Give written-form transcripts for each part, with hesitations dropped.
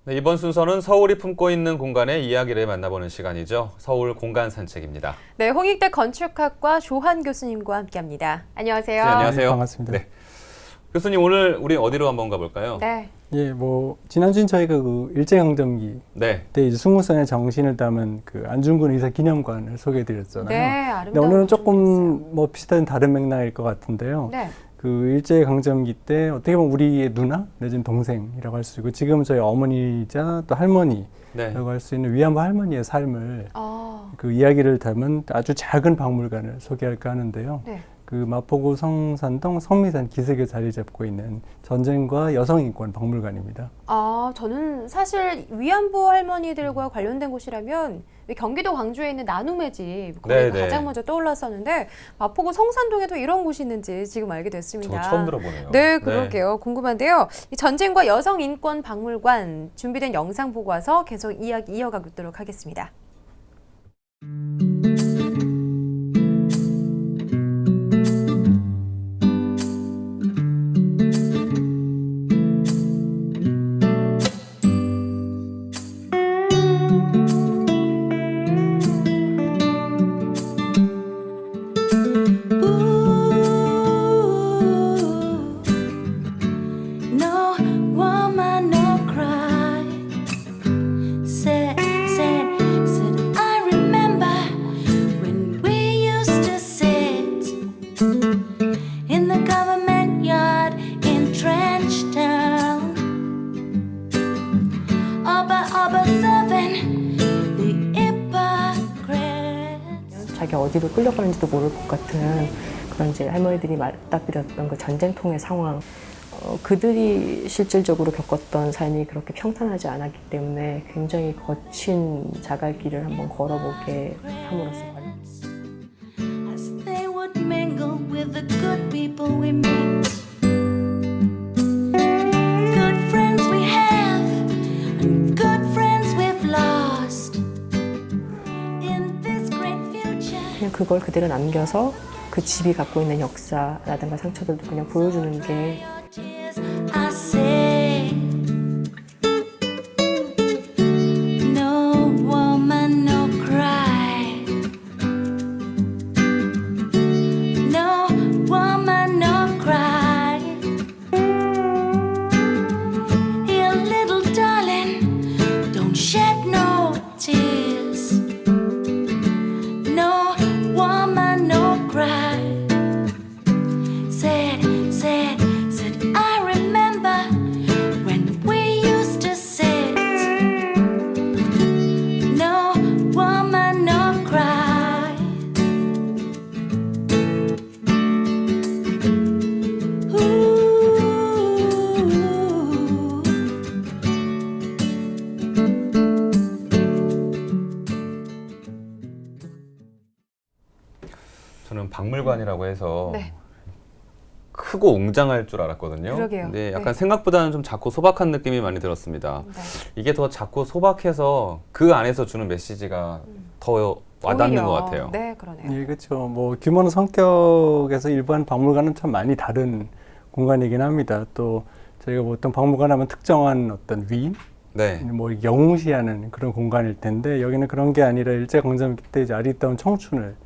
네, 이번 순서는 서울이 품고 있는 공간의 이야기를 만나보는 시간이죠. 서울 공간 산책입니다. 네, 홍익대 건축학과 조한 교수님과 함께합니다. 안녕하세요. 네, 안녕하세요. 네, 반갑습니다. 네. 교수님, 오늘 우리 어디로 한번 가볼까요? 네. 예, 뭐 지난주엔 저희가 그 일제강점기 네. 때 이제 승무선의 정신을 담은 그 안중근 의사 기념관을 소개해드렸잖아요. 네, 근데 아름다운 오늘은 건축물이었어요. 조금 뭐 비슷한 다른 맥락일 것 같은데요. 네. 그 일제강점기 때 어떻게 보면 우리의 누나 내지는 동생이라고 할 수 있고 지금은 저희 어머니이자 또 할머니라고 네. 할 수 있는 위안부 할머니의 삶을 아, 그 이야기를 담은 아주 작은 박물관을 소개할까 하는데요. 네. 그 마포구 성산동 성미산 기슭에 자리 잡고 있는 전쟁과 여성인권 박물관입니다. 아, 저는 사실 위안부 할머니들과 관련된 곳이라면 경기도 광주에 있는 나눔의 집 거기 네, 네. 가장 먼저 떠올랐었는데 마포구 성산동에도 이런 곳이 있는지 지금 알게 됐습니다. 저 처음 들어보네요. 네, 그러게요. 궁금한데요. 이 전쟁과 여성인권 박물관 준비된 영상 보고 와서 계속 이야기 이어가도록 하겠습니다. No woman, no cry. Said, I remember when we used to sit in the government yard in Trenchtown. Observing the hypocrites. 자기 어디로 끌려가는지도 모를 것 같은 그런 이제 할머니들이 맞닥뜨렸던 그 전쟁통의 상황, 그들이 실질적으로 겪었던 삶이 그렇게 평탄하지 않았기 때문에 굉장히 거친 자갈길을 한번 걸어보게 함으로써 As they would mingle with the good people we meet. Good friends we have and good friends we've lost. In this great future. 그냥 그걸 그대로 남겨서 그 집이 갖고 있는 역사라든가 상처들도 그냥 보여주는 게 Tears, I say. No woman, no cry. No woman, no cry. Here, little darling, don't shed no tears. No woman, no cry. Said, I remember when we used to sit. No woman, no cry. Ooh. 저는 박물관이라고 해서 네. 크고 웅장할 줄 알았거든요. 그러게요. 근데 약간 네. 생각보다는 좀 작고 소박한 느낌이 많이 들었습니다. 네. 이게 더 작고 소박해서 그 안에서 주는 메시지가 더 와닿는 오히려. 것 같아요. 네, 그러네요. 예, 그렇죠. 뭐 규모는 성격에서 일반 박물관은 참 많이 다른 공간이긴 합니다. 또 저희가 보통 박물관 하면 특정한 어떤 위인, 네. 뭐 영웅시하는 그런 공간일 텐데 여기는 그런 게 아니라 일제강점기 때 이제 아리따운 청춘을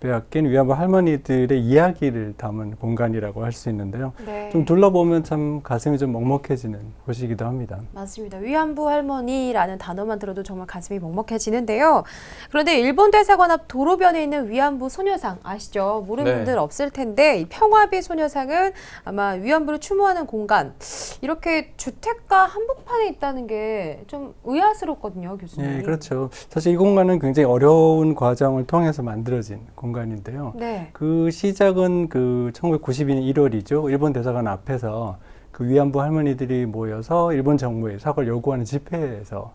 빼앗긴 위안부 할머니들의 이야기를 담은 공간이라고 할 수 있는데요. 네. 좀 둘러보면 참 가슴이 좀 먹먹해지는 곳이기도 합니다. 맞습니다. 위안부 할머니라는 단어만 들어도 정말 가슴이 먹먹해지는데요. 그런데 일본 대사관 앞 도로변에 있는 위안부 소녀상 아시죠? 모르는 네. 분들 없을 텐데 이 평화비 소녀상은 아마 위안부를 추모하는 공간, 이렇게 주택가 한복판에 있다는 게 좀 의아스럽거든요, 교수님. 예, 그렇죠. 사실 이 공간은 굉장히 어려운 과정을 통해서 만들어진 공간인데요. 네. 그 시작은 그 1992년 1월이죠. 일본 대사관 앞에서 그 위안부 할머니들이 모여서 일본 정부에 사과를 요구하는 집회에서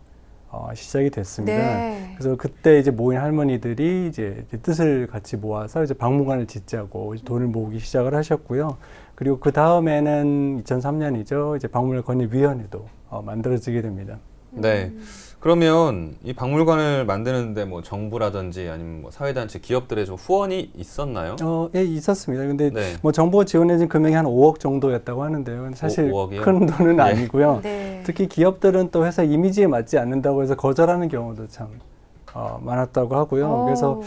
시작이 됐습니다. 네. 그래서 그때 이제 모인 할머니들이 이제 뜻을 같이 모아서 이제 박물관을 짓자고 이제 돈을 모으기 시작을 하셨고요. 그리고 그 다음에는 2003년이죠. 이제 박물관 건립위원회도 만들어지게 됩니다. 네. 그러면 이 박물관을 만드는데 뭐 정부라든지 아니면 뭐 사회단체, 기업들의 좀 후원이 있었나요? 예, 있었습니다. 근데 네. 뭐 정부가 지원해준 금액이 한 5억 정도였다고 하는데요. 근데 사실 5억이요? 큰 돈은 예. 아니고요. 네. 특히 기업들은 또 회사 이미지에 맞지 않는다고 해서 거절하는 경우도 참 많았다고 하고요. 그래서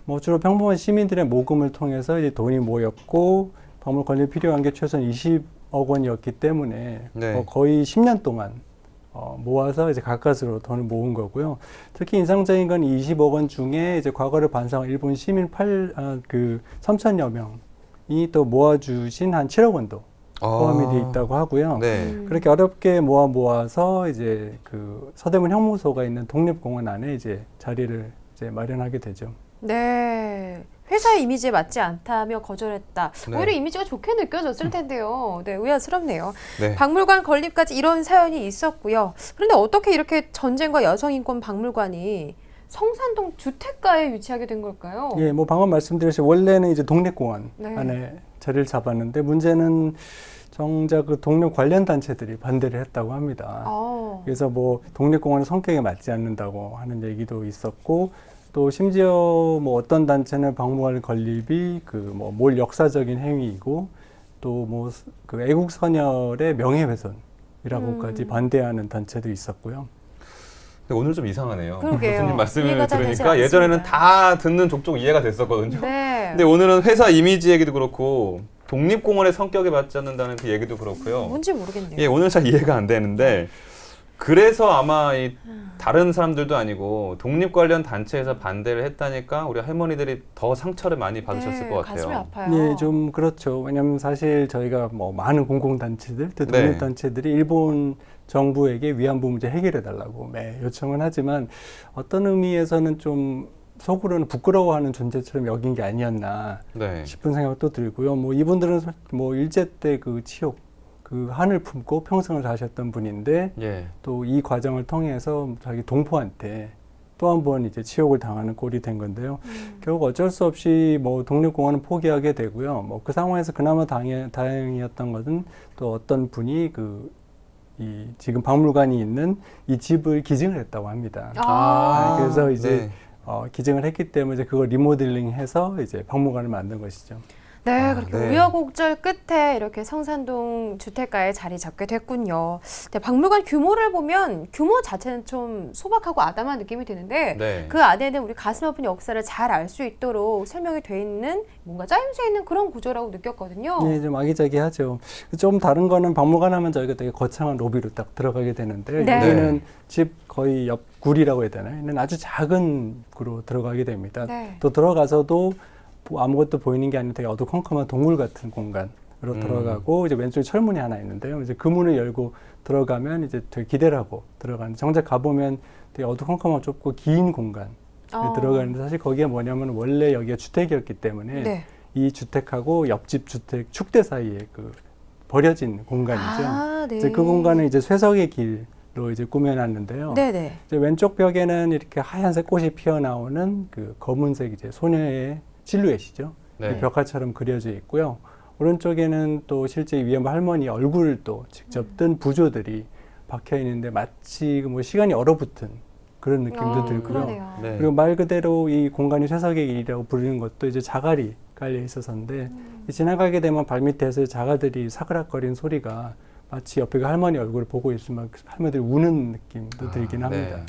뭐 주로 평범한 시민들의 모금을 통해서 이제 돈이 모였고 박물관 관리에 필요한 게 최소한 20억 원이었기 때문에 네. 거의 10년 동안 모아서 이제 가까스로 돈을 모은 거고요. 특히 인상적인 건 20억 원 중에 이제 과거를 반성한 일본 시민 3천여 명이 또 모아주신 한 7억 원도 포함이 돼 있다고 하고요. 네. 그렇게 어렵게 모아서 이제 그 서대문 형무소가 있는 독립공원 안에 이제 자리를 이제 마련하게 되죠. 네. 회사의 이미지에 맞지 않다며 거절했다. 네. 오히려 이미지가 좋게 느껴졌을 텐데요. 네, 의아스럽네요. 네. 박물관 건립까지 이런 사연이 있었고요. 그런데 어떻게 이렇게 전쟁과 여성인권 박물관이 성산동 주택가에 위치하게 된 걸까요? 예, 뭐 방금 말씀드렸듯이 원래는 이제 독립공원 네. 안에 자리를 잡았는데 문제는 정작 그 독립 관련 단체들이 반대를 했다고 합니다. 그래서 뭐 독립공원의 성격에 맞지 않는다고 하는 얘기도 있었고 또 심지어 뭐 어떤 단체는 박물관 건립이 그 뭐 몰 역사적인 행위이고 또 뭐 그 애국 선열의 명예훼손이라고까지 반대하는 단체도 있었고요. 근데 오늘 좀 이상하네요. 그러게요. 교수님 말씀을 이해가 잘 되지 들으니까 예전에는 않습니다. 다 듣는 족족 이해가 됐었거든요. 네. 근데 오늘은 회사 이미지 얘기도 그렇고 독립공원의 성격에 맞지 않는다는 그 얘기도 그렇고요. 뭔지 모르겠네요. 예, 오늘 잘 이해가 안 되는데 그래서 아마 이 다른 사람들도 아니고 독립 관련 단체에서 반대를 했다니까 우리 할머니들이 더 상처를 많이 받으셨을 것 같아요. 가슴이 아파요. 예, 좀 그렇죠. 왜냐하면 사실 저희가 뭐 많은 공공단체들, 또 네. 독립단체들이 일본 정부에게 위안부 문제 해결해달라고 매 요청은 하지만 어떤 의미에서는 좀 속으로는 부끄러워하는 존재처럼 여긴 게 아니었나 네. 싶은 생각도 들고요. 뭐 이분들은 뭐 일제 때 그 치욕, 그 한을 품고 평생을 사셨던 분인데 예. 또 이 과정을 통해서 자기 동포한테 또 한 번 이제 치욕을 당하는 꼴이 된 건데요. 결국 어쩔 수 없이 뭐 독립공원은 포기하게 되고요. 뭐 그 상황에서 그나마 다행이었던 것은 또 어떤 분이 이 지금 박물관이 있는 이 집을 기증을 했다고 합니다. 그래서 이제 네. 기증을 했기 때문에 이제 그걸 리모델링해서 이제 박물관을 만든 것이죠. 네, 그렇게 네. 우여곡절 끝에 이렇게 성산동 주택가에 자리 잡게 됐군요. 네, 박물관 규모를 보면 규모 자체는 좀 소박하고 아담한 느낌이 드는데 네. 그 안에는 우리 가슴 아픈 역사를 잘 알 수 있도록 설명이 돼 있는 뭔가 짜임새 있는 그런 구조라고 느꼈거든요. 네, 좀 아기자기하죠. 좀 다른 거는 박물관 하면 저희가 되게 거창한 로비로 딱 들어가게 되는데 네. 여기는 집 거의 옆 굴이라고 해야 되나요? 얘는 아주 작은 구로 들어가게 됩니다. 네. 또 들어가서도 아무것도 보이는 게 아닌 되게 어두컴컴한 동굴 같은 공간으로 들어가고 이제 왼쪽에 철문이 하나 있는데요. 이제 그 문을 열고 들어가면 이제 되게 기대를 하고 들어가는. 정작 가보면 되게 어두컴컴하고 좁고 긴 공간에 들어가는데 사실 거기가 뭐냐면 원래 여기가 주택이었기 때문에 네. 이 주택하고 옆집 주택 축대 사이에 그 버려진 공간이죠. 네. 이제 그 공간을 이제 쇠석의 길로 이제 꾸며놨는데요. 네네. 이제 왼쪽 벽에는 이렇게 하얀색 꽃이 피어나오는 그 검은색 이제 소녀의 실루엣이죠. 네. 벽화처럼 그려져 있고요. 오른쪽에는 또 실제 위안부 할머니 얼굴도 직접 뜬 부조들이 박혀 있는데 마치 뭐 시간이 얼어붙은 그런 느낌도 들고요. 그러네요. 네. 그리고 말 그대로 이 공간이 쇠석의 길이라고 부르는 것도 이제 자갈이 깔려 있어서인데 지나가게 되면 발밑에서 자갈들이 사그락거리는 소리가 마치 옆에 그 할머니 얼굴을 보고 있으면 할머니들이 우는 느낌도 들긴 합니다. 네.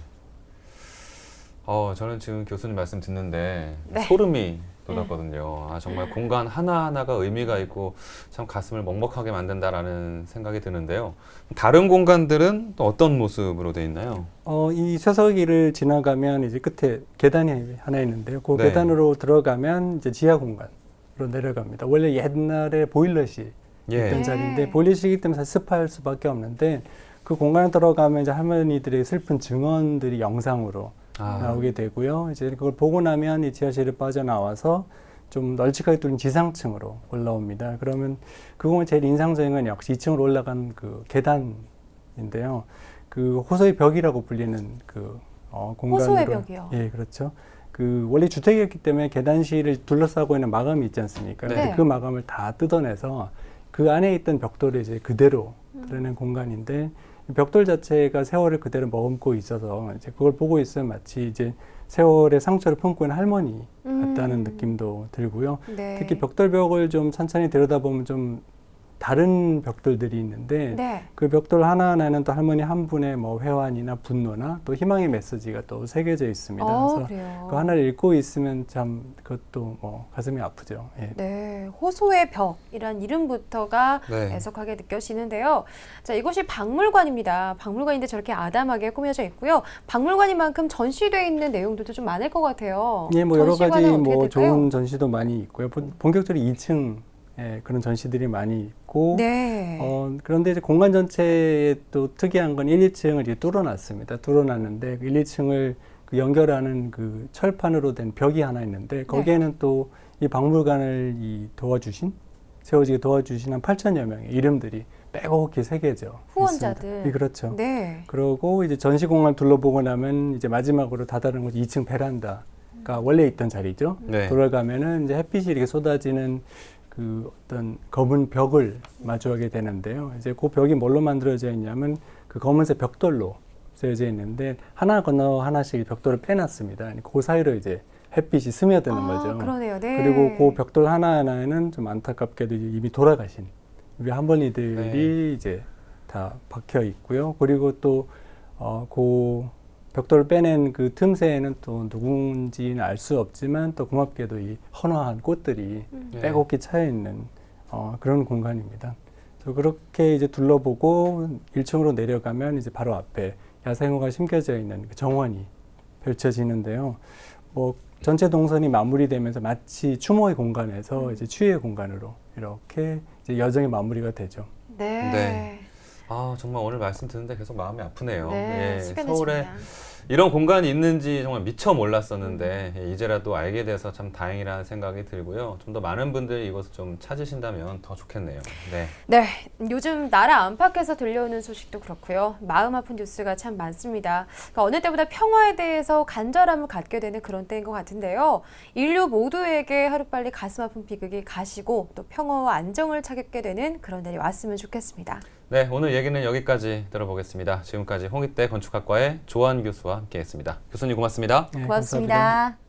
저는 지금 교수님 말씀 듣는데 네. 소름이 돋았거든요. 정말 공간 하나하나가 의미가 있고 참 가슴을 먹먹하게 만든다라는 생각이 드는데요. 다른 공간들은 또 어떤 모습으로 되어 있나요? 이 쇠석이를 지나가면 이제 끝에 계단이 하나 있는데요. 그 네. 계단으로 들어가면 이제 지하 공간으로 내려갑니다. 원래 옛날에 보일러실 예. 있던 자리인데 보일러실이기 때문에 사실 습할 수밖에 없는데 그 공간에 들어가면 이제 할머니들의 슬픈 증언들이 영상으로 나오게 되고요. 이제 그걸 보고 나면 이 지하실을 빠져나와서 좀 널찍하게 뚫린 지상층으로 올라옵니다. 그러면 그 공간 제일 인상적인 건 역시 2층으로 올라간 그 계단인데요. 그 호소의 벽이라고 불리는 그 공간으로. 호소의 벽이요? 예, 그렇죠. 그 원래 주택이었기 때문에 계단실을 둘러싸고 있는 마감이 있지 않습니까? 네. 근데 그 마감을 다 뜯어내서 그 안에 있던 벽돌을 이제 그대로 드러낸 공간인데 벽돌 자체가 세월을 그대로 머금고 있어서 이제 그걸 보고 있으면 마치 이제 세월의 상처를 품고 있는 할머니 같다는 느낌도 들고요. 네. 특히 벽돌벽을 좀 천천히 들여다보면 좀 다른 벽돌들이 있는데 네. 그 벽돌 하나하나는 또 할머니 한 분의 뭐 회환이나 분노나 또 희망의 메시지가 또 새겨져 있습니다. 그래서 그래요. 그 하나를 읽고 있으면 참 그것도 뭐 가슴이 아프죠. 예. 네, 호소의 벽이란 이름부터가 네. 애석하게 느껴지는데요. 자, 이곳이 박물관입니다. 박물관인데 저렇게 아담하게 꾸며져 있고요. 박물관인 만큼 전시되어 있는 내용들도 좀 많을 것 같아요. 예, 뭐 여러 가지 전시관은 어떻게 뭐 될까요? 좋은 전시도 많이 있고요. 본격적으로 2층 그런 전시들이 많이 있고 네. 그런데 이제 공간 전체에 또 특이한 건 1, 2층을 이제 뚫어놨습니다. 뚫어놨는데 1, 2층을 그 연결하는 그 철판으로 된 벽이 하나 있는데 거기에는 또 이 박물관을 세워지게 도와주신 한 8천여 명의 이름들이 빼곡히 새겨져 후원자들. 있습니다. 예, 그렇죠. 네. 그러고 이제 전시 공간을 둘러보고 나면 이제 마지막으로 다다른 곳 2층 베란다가 원래 있던 자리죠. 네. 돌아가면은 이제 햇빛이 이렇게 쏟아지는 그 어떤 검은 벽을 마주하게 되는데요. 이제 그 벽이 뭘로 만들어져 있냐면 그 검은색 벽돌로 쓰여져 있는데 하나 건너 하나씩 벽돌을 빼놨습니다. 그 사이로 이제 햇빛이 스며드는 거죠. 그러네요. 네. 그리고 그 벽돌 하나하나에는 좀 안타깝게도 이미 돌아가신 우리 할머니들이 이제 다 박혀 있고요. 그리고 또 그 벽돌을 빼낸 그 틈새에는 또 누군지는 알 수 없지만 또 고맙게도 이 헌화한 꽃들이 빼곡히 차여 있는 그런 공간입니다. 그래서 그렇게 이제 둘러보고 1층으로 내려가면 이제 바로 앞에 야생화가 심겨져 있는 그 정원이 펼쳐지는데요. 뭐 전체 동선이 마무리되면서 마치 추모의 공간에서 이제 치유의 공간으로 이렇게 이제 여정의 마무리가 되죠. 네. 네. 아, 정말 오늘 말씀 듣는데 계속 마음이 아프네요. 네, 예, 시간이 서울에 지나요. 이런 공간이 있는지 정말 미처 몰랐었는데 예, 이제라도 알게 돼서 참 다행이라는 생각이 들고요. 좀 더 많은 분들이 이것을 좀 찾으신다면 더 좋겠네요. 네. 네, 요즘 나라 안팎에서 들려오는 소식도 그렇고요. 마음 아픈 뉴스가 참 많습니다. 그러니까 어느 때보다 평화에 대해서 간절함을 갖게 되는 그런 때인 것 같은데요. 인류 모두에게 하루빨리 가슴 아픈 비극이 가시고 또 평화와 안정을 찾게 되는 그런 날이 왔으면 좋겠습니다. 네, 오늘 얘기는 여기까지 들어보겠습니다. 지금까지 홍익대 건축학과의 조한 교수와 함께했습니다. 교수님 고맙습니다. 네, 고맙습니다. 감사합니다.